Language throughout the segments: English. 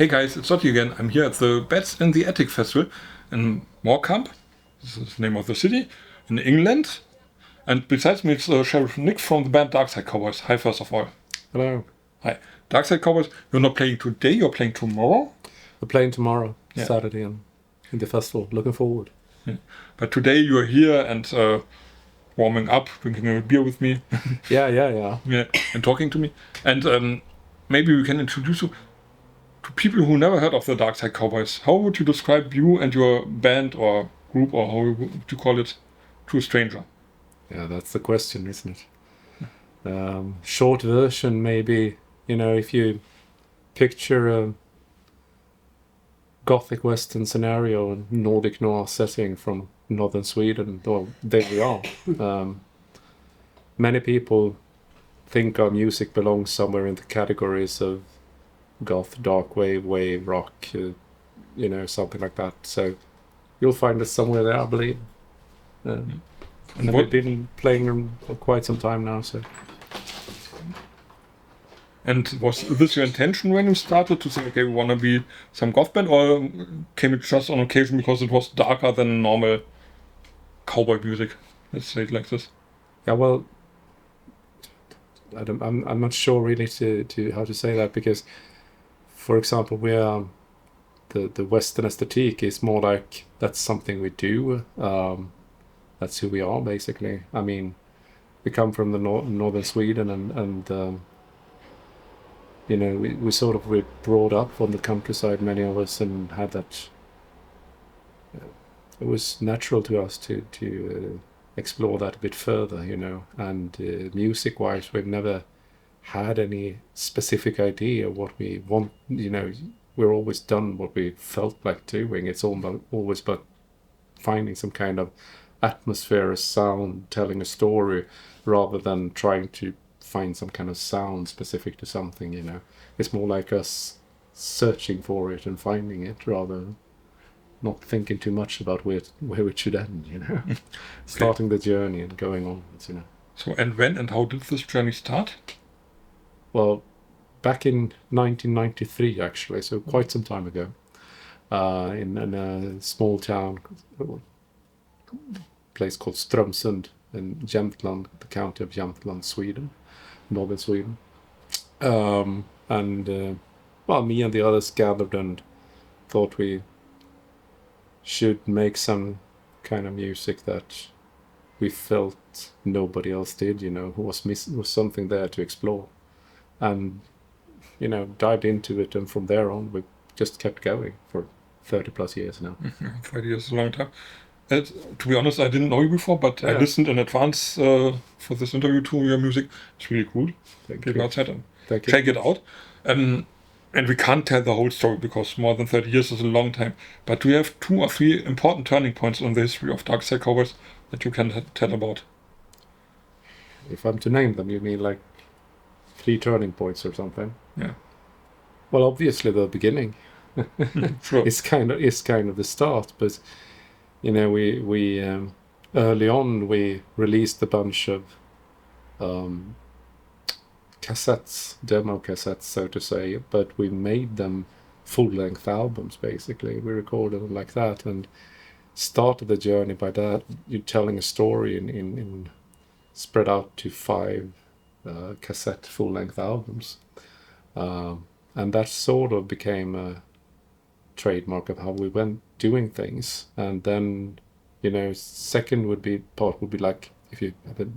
Hey guys, it's Otti again. I'm here at the Bats in the Attic Festival in Morecambe. This is the name of the city in England. And besides me, it's Sheriff Nik from the band Dark Side Cowboys. Hi, first of all. Hello. Hi. Dark Side Cowboys, you're not playing today, you're playing tomorrow? We're playing tomorrow, Saturday, in the festival. Looking forward. Yeah. But today you're here and warming up, drinking a beer with me. Yeah. Yeah, and talking to me. And maybe we can introduce you to people who never heard of the Dark Side Cowboys. How would you describe you and your band or group, or how would you call it, to a stranger? Yeah, that's the question, isn't it? Short version, maybe, if you picture a Gothic Western scenario, a Nordic noir setting from northern Sweden, well, there we are. Many people think our music belongs somewhere in the categories of goth, dark wave, rock, something like that. So you'll find us somewhere there, I believe. And we've been playing for quite some time now. So. And was this your intention when you started to say, okay, we want to be some goth band, or came it just on occasion because it was darker than normal cowboy music? Let's say it like this. Yeah, well, I'm not sure really to how to say that, because, for example, we are the Western aesthetic is more like that's something we do. That's who we are, basically. I mean, we come from the northern Sweden, and we're brought up on the countryside, many of us, and had that. It was natural to us to explore that a bit further, and music-wise, we've never had any specific idea what we want. We're always done what we felt like doing. It's always about finding some kind of atmosphere, a sound, telling a story, rather than trying to find some kind of sound specific to something. It's more like us searching for it and finding it, rather not thinking too much about where it should end. Starting the journey and going on. So, and when and how did this journey start? Well, back in 1993, actually, so quite some time ago, in a small town, place called Strömsund in Jämtland, the county of Jämtland, Sweden, northern Sweden. Me and the others gathered and thought we should make some kind of music that we felt nobody else did, was something there to explore. And, dived into it, and from there on, we just kept going for 30 plus years now. 30 years is a long time. To be honest, I didn't know you before, but I listened in advance for this interview to your music. It's really cool. Thank you. Outside and Thank check you. it out. And we can't tell the whole story because more than 30 years is a long time. But do you have 2 or 3 important turning points in the history of Dark Side Cowboys that you can tell about? If I'm to name them, you mean like 3 turning points or something? Yeah. Well, obviously the beginning. Sure. It's kind of the start, but we early on we released a bunch of cassettes, demo cassettes, so to say, but we made them full-length albums, basically. We recorded them like that and started the journey by that. You're telling a story in spread out to 5 cassette full-length albums. And that sort of became a trademark of how we went doing things. And then, second would be like, if you have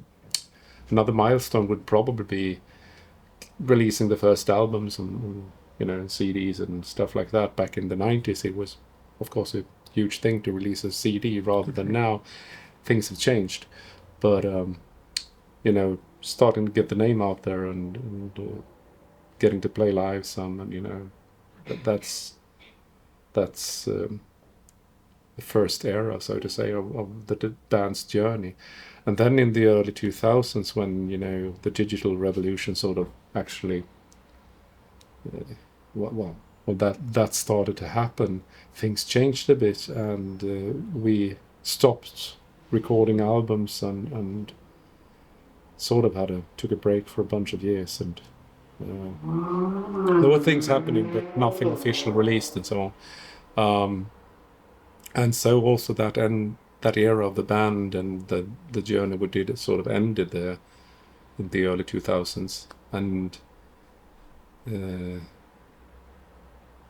another milestone would probably be releasing the first albums and CDs and stuff like that. Back in the 90s, it was, of course, a huge thing to release a CD rather than now. Things have changed. But, starting to get the name out there and getting to play live some, and, that's the first era, so to say, of the band's journey. And then in the early 2000s, when the digital revolution sort of actually, that started to happen, things changed a bit, and we stopped recording albums and sort of took a break for a bunch of years, and There were things happening, but nothing official released and so on. And so also that era of the band and the journey we did sort of ended there in the early 2000s. And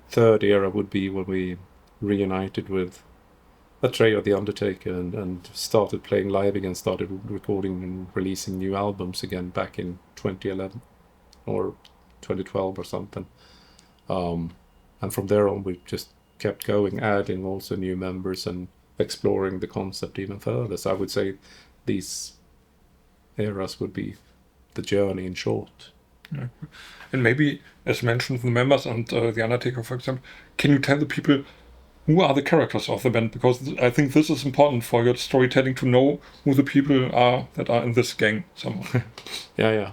third era would be when we reunited with Atreyu, The Undertaker, and started playing live again, started recording and releasing new albums again back in 2011 or 2012 or something. And from there on, we just kept going, adding also new members and exploring the concept even further. So I would say these eras would be the journey in short. Yeah. And maybe, as mentioned, the members and The Undertaker, for example, can you tell the people who are the characters of the band? Because I think this is important for your storytelling, to know who the people are that are in this gang somehow. Yeah.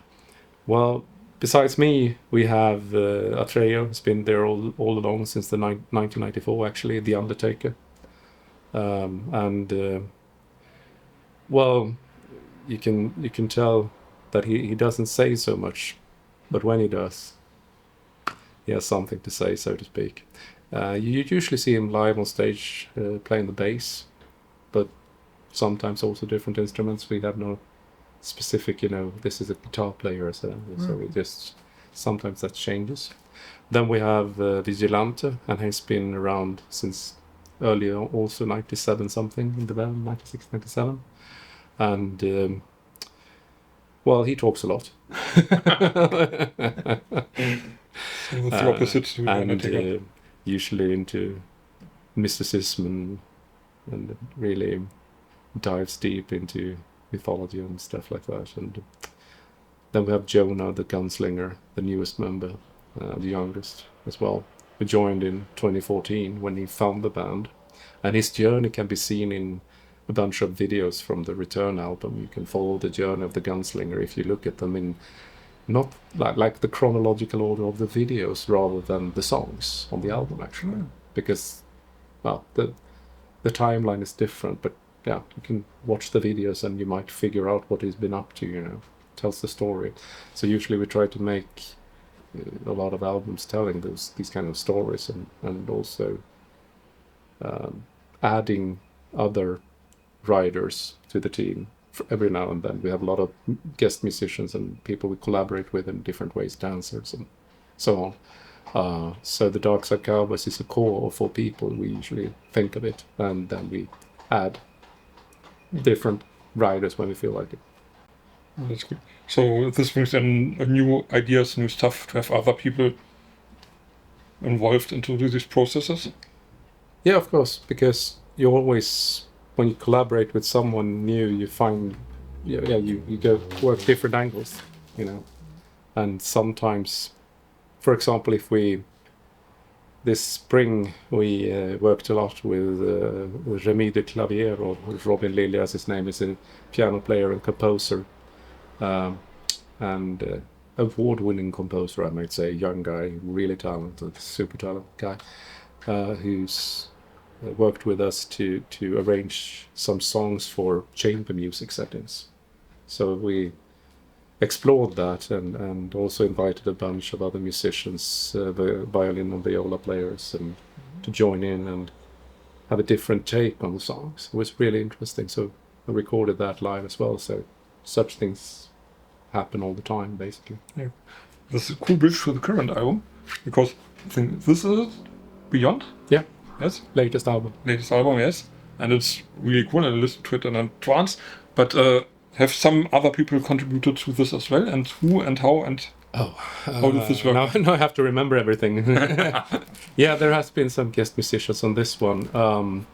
Well, besides me, we have Atreyu, who's been there all along since the 1994, actually, The Undertaker. Well, you can tell that he doesn't say so much, but when he does, he has something to say, so to speak. You usually see him live on stage playing the bass, but sometimes also different instruments. We have no specific, this is a guitar player, so we just, sometimes that changes. Then we have Vigilante, and he's been around since earlier, also 97 something in the band, 96, 97. And well, he talks a lot. The opposite to and usually into mysticism and really dives deep into mythology and stuff like that. And then we have Jonah, the gunslinger, the newest member, the youngest as well, who joined in 2014 when he found the band. And his journey can be seen in a bunch of videos from the Return album. You can follow the journey of the gunslinger if you look at them in not like the chronological order of the videos rather than the songs on the album, actually. Because, well, the timeline is different, but yeah, you can watch the videos and you might figure out what he's been up to, tells the story. So usually we try to make a lot of albums telling these kind of stories, and also adding other writers to the team every now and then. We have a lot of guest musicians and people we collaborate with in different ways, dancers and so on. So the Dark Side Cowboys is a core of 4 people, we usually think of it, and then we add different writers when we feel like it. That's good. So this brings in new ideas, new stuff, to have other people involved into these processes? Yeah, of course, because you always, when you collaborate with someone new, you find, you go work different angles, and sometimes, for example, this spring we worked a lot with Remy de Clavier, or Robin Lilja as his name is, a piano player and composer, and award-winning composer, I might say, young guy, really talented, super talented guy, who's worked with us to arrange some songs for chamber music settings. So we explored that and also invited a bunch of other musicians, violin and viola players, and to join in and have a different take on the songs. It was really interesting. So I recorded that live as well. So such things happen all the time, basically. Yeah. This is a cool bridge to the current album, because I think this is Beyond. Yeah. Yes. Latest album, yes. And it's really cool, and I listened to it in advance. But have some other people contributed to this as well? And who and how and how did this work? Now I have to remember everything. Yeah, there has been some guest musicians on this one.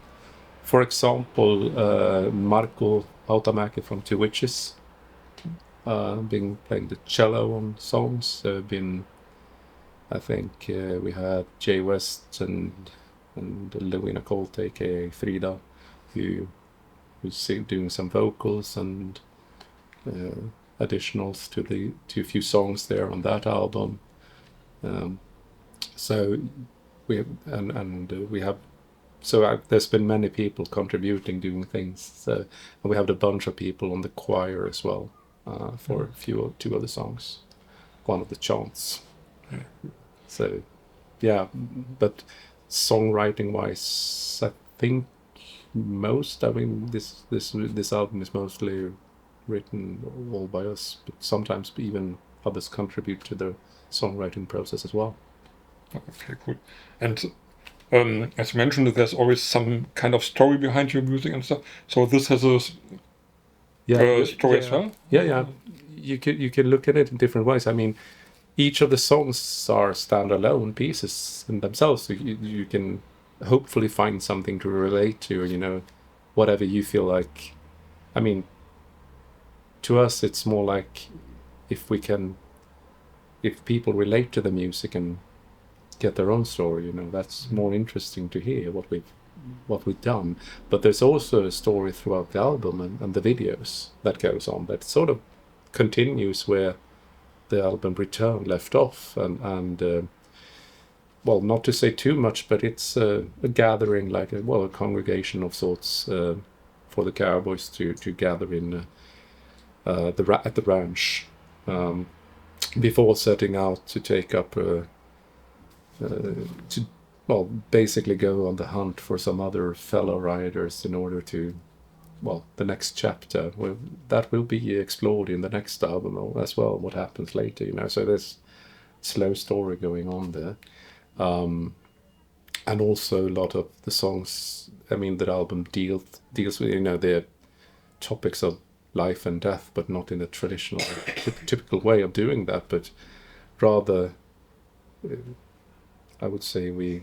For example, Marco Hautamäki from Two Witches, been playing the cello on songs. I think we had Jay West and Lewina Colt, aka Frida, who's doing some vocals and additionals to a few songs there on that album. So there's been many people contributing, doing things. So, and we have a bunch of people on the choir as well for two other songs. one of the chants. So, yeah, but songwriting wise, I think this album is mostly written all by us, but sometimes even others contribute to the songwriting process as well. Okay, cool. And as you mentioned, there's always some kind of story behind your music and stuff. So this has a story as well? Yeah. You can look at it in different ways. I mean, each of the songs are standalone pieces in themselves. So you can hopefully find something to relate to, whatever you feel like. I mean, to us, it's more like if people relate to the music and get their own story, that's more interesting to hear what we've done. But there's also a story throughout the album and the videos that goes on that sort of continues where the album Return left off, and well, not to say too much, but it's a gathering, like a congregation of sorts for the cowboys to gather in at the ranch before setting out to take up basically go on the hunt for some other fellow riders in order to, the next chapter that will be explored in the next album as well, what happens later, so there's slow story going on there. And also a lot of the songs, that album deals with, the topics of life and death, but not in a traditional, typical way of doing that, but rather, I would say we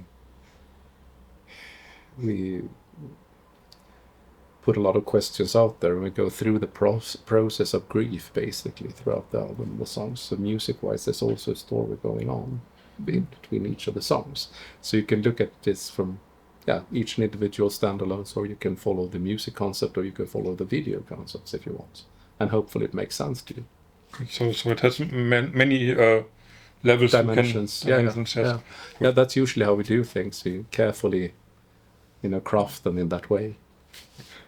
put a lot of questions out there, and we go through the process of grief, basically, throughout the album, the songs. So music-wise, there's also a story going on between each of the songs. So you can look at this from each individual standalones, or you can follow the music concept, or you can follow the video concepts if you want, and hopefully it makes sense to you. So it has many levels, dimensions. Yeah, that's usually how we do things. We carefully, craft them in that way.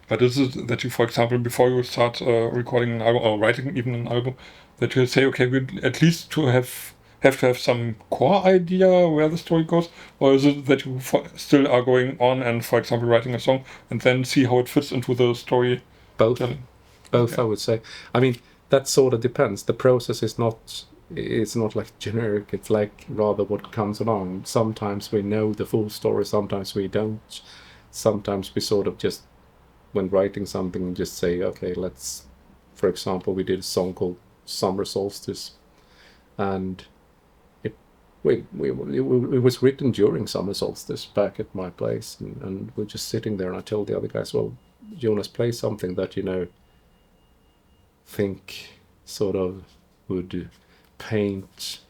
But is it that you, for example, before you start recording an album or writing even an album, that you say, okay, we at least have to have some core idea where the story goes, or is it that you still are going on and, for example, writing a song and then see how it fits into the story? Both, okay. I would say. I mean, that sort of depends. The process is not. It's not like generic. It's like rather what comes along. Sometimes we know the full story. Sometimes we don't. Sometimes we sort of just, when writing something, just say, okay, let's. For example, we did a song called Summer Solstice, and it was written during summer solstice back at my place, and we're just sitting there, and I told the other guys, well, Jonas, play something that think sort of would paint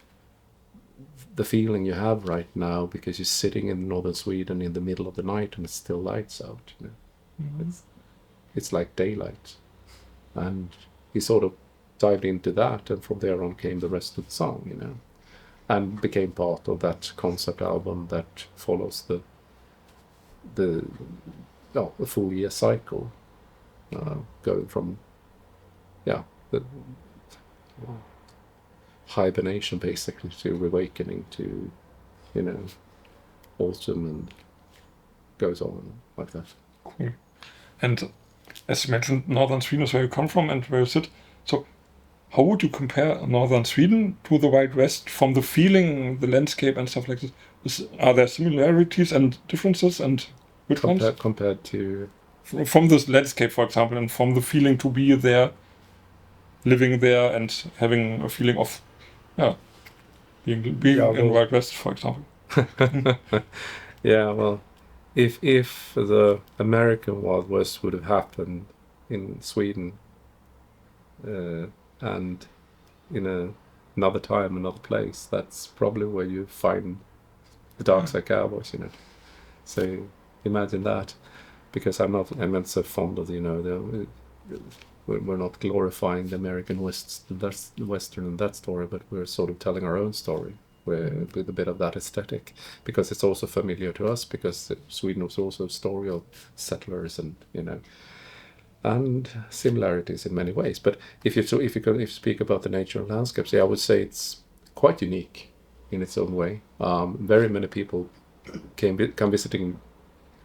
the feeling you have right now, because you're sitting in northern Sweden in the middle of the night and it's still lights out. Mm-hmm. It's like daylight, and he sort of dived into that, and from there on came the rest of the song, and became part of that concept album that follows the full year cycle, going from the hibernation basically to awakening to autumn, and goes on like that. Cool. And as you mentioned, northern Sweden is where you come from and where you sit. So how would you compare northern Sweden to the Wild West from the feeling, the landscape and stuff like this? Are there similarities and differences, and which ones? Compared to? From this landscape, for example, and from the feeling to be there, living there and having a feeling of being in Wild West, for example. Yeah, well, if the American Wild West would have happened in Sweden, and in another time, another place, that's probably where you find the Dark Side Cowboys, So imagine that, because I'm not so fond of we're not glorifying the American Western in that story, but we're sort of telling our own story with a bit of that aesthetic, because it's also familiar to us, because Sweden was also a story of settlers and similarities in many ways. But if you speak about the nature of landscapes, I would say it's quite unique in its own way. Very many people come visiting,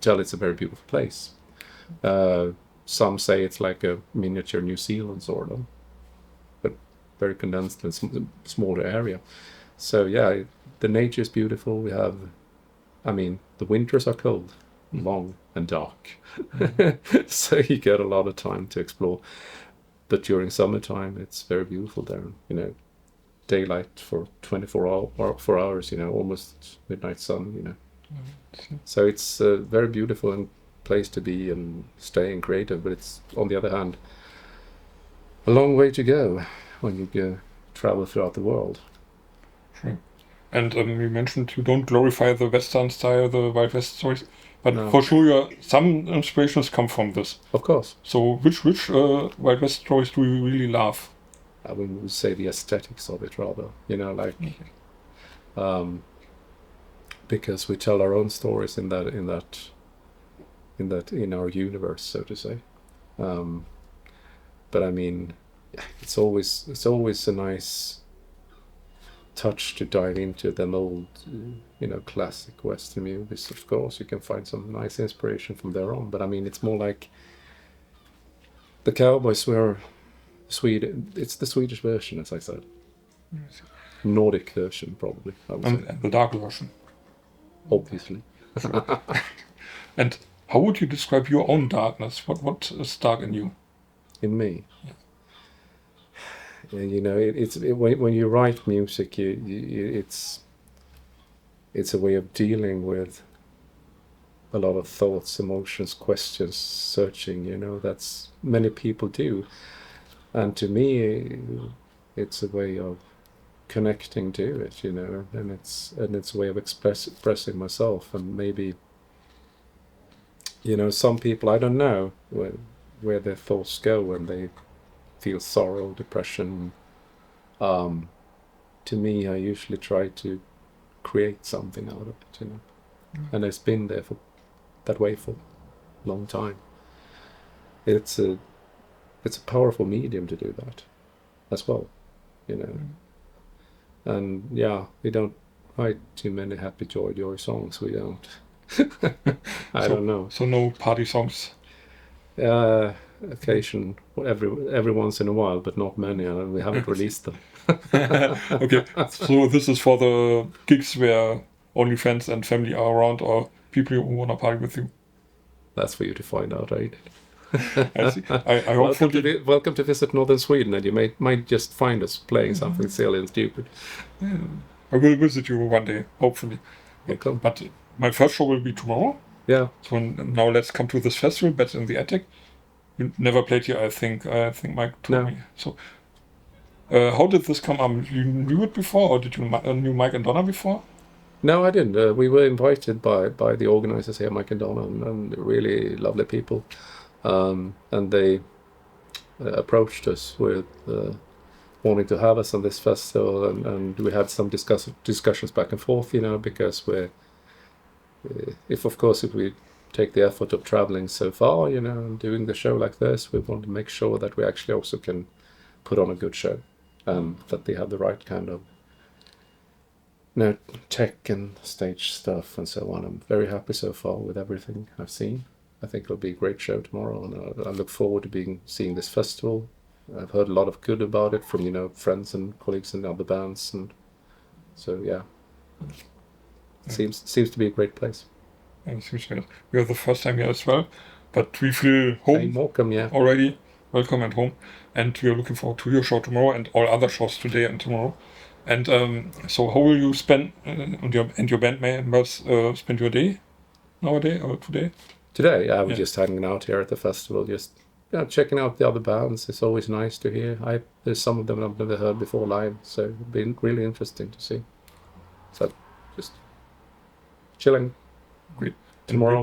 tell it's a very beautiful place. Some say it's like a miniature New Zealand sort of, but very condensed and smaller area. So yeah, the nature is beautiful. We have, the winters are cold, long and dark, so you get a lot of time to explore. But during summertime, it's very beautiful there. Daylight for 4 hours. Almost midnight sun. So it's a very beautiful place to be and staying creative. But it's, on the other hand, a long way to go when you travel throughout the world. Sure. And you mentioned you don't glorify the Western style, the Wild West stories, but No. for sure some inspirations come from this. Of course. So which Wild West stories do you really love? I would say the aesthetics of it rather, because we tell our own stories in our universe, so to say. But it's always a nice touch to dive into them old, classic Western movies. Of course, you can find some nice inspiration from there on. But it's more like the cowboys were Sweden. It's the Swedish version, as I said. Yes. Nordic version, probably. I would say. And the dark version. Obviously. And how would you describe your own darkness? What is dark in you? In me. Yeah. When you write music, it's a way of dealing with a lot of thoughts, emotions, questions, searching. That's many people do, and to me, it's a way of connecting to it, and it's a way of expressing myself, and maybe, some people, I don't know where their thoughts go when they feel sorrow, depression. To me, I usually try to create something out of it, and it's been there that way for a long time. It's a powerful medium to do that as well, and yeah, we don't write too many happy joy songs. We don't. I don't know. So no party songs. Occasion, every once in a while, but not many, and we haven't released them. Okay, so this is for the gigs where only friends and family are around, or people who want to party with you. That's for you to find out, right? I see. I hope welcome to visit Northern Sweden, and you might just find us playing something silly and stupid. Yeah. I will visit you one day, hopefully. Welcome. But my first show will be tomorrow. Yeah. So now let's come to this festival, Beds in the Attic. You never played here, I think. I think Mike told me. So, how did this come up? You knew it before, or did you knew Mike and Donna before? No, I didn't. We were invited by the organizers here, Mike and Donna, and really lovely people. And they approached us with wanting to have us on this festival, and we had some discussions back and forth, because if we take the effort of traveling so far, and doing the show like this, we want to make sure that we actually also can put on a good show, and that they have the right kind of tech and stage stuff and so on. I'm very happy so far with everything I've seen. I think it'll be a great show tomorrow, and I look forward to seeing this festival. I've heard a lot of good about it from friends and colleagues in other bands, and so yeah. Seems to be a great place. And it seems we are the first time here as well, but we feel home Morecambe, yeah. Already. Welcome at home, and we are looking forward to your show tomorrow and all other shows today and tomorrow. And so, how will you spend and your band members spend your day nowadays or today? Today, I was just hanging out here at the festival, just checking out the other bands. It's always nice to hear. There's some of them I've never heard before live, so it's been really interesting to see. So just chilling. Great. Tomorrow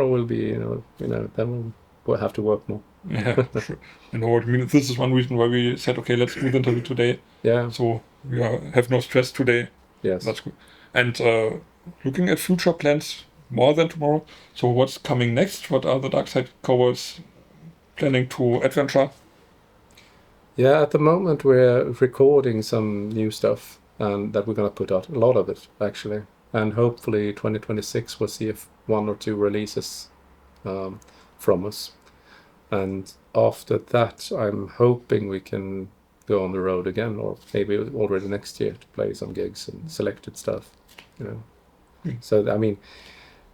will be, then we'll have to work more. Yeah, sure. And what I mean, this is one reason why we said, okay, let's do the interview today. Yeah. So we have no stress today. Yes. That's good. And looking at future plans more than tomorrow. So what's coming next? What are the Dark Side Cowboys planning to adventure? Yeah, at the moment we're recording some new stuff. and that we're going to put out a lot of it, actually. And hopefully 2026 we'll see if 1 or 2 releases from us. And after that, I'm hoping we can go on the road again, or maybe already next year, to play some gigs and selected stuff, you know. So, I mean,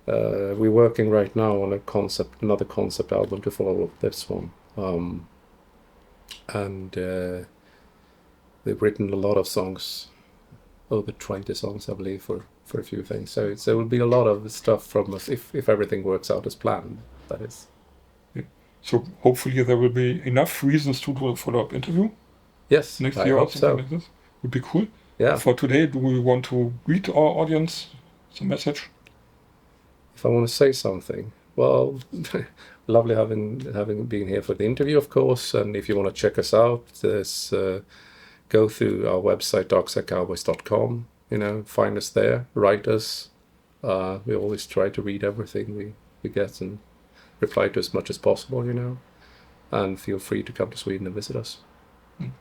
we're working right now on another concept album to follow up this one. And they've written a lot of songs, over 20 songs, I believe, for a few things. So there will be a lot of stuff from us if everything works out as planned, that is. Yeah. So hopefully there will be enough reasons to do a follow-up interview. Yes, Next I year or hope something so. like this. Would be cool. Yeah. For today, do we want to greet our audience? Some message? If I want to say something, well, lovely having been here for the interview, of course. And if you want to check us out, there's go through our website, darksidecowboys.com. You know, find us there, write us. We always try to read everything we get and reply to as much as possible, you know. And feel free to come to Sweden and visit us. It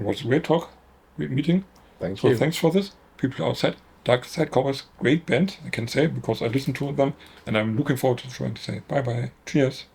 was a great talk, great meeting. Thank you. So thanks for this. People outside, Dark Side Cowboys, great band, I can say, because I listened to them, and I'm looking forward to trying to say bye-bye. Cheers.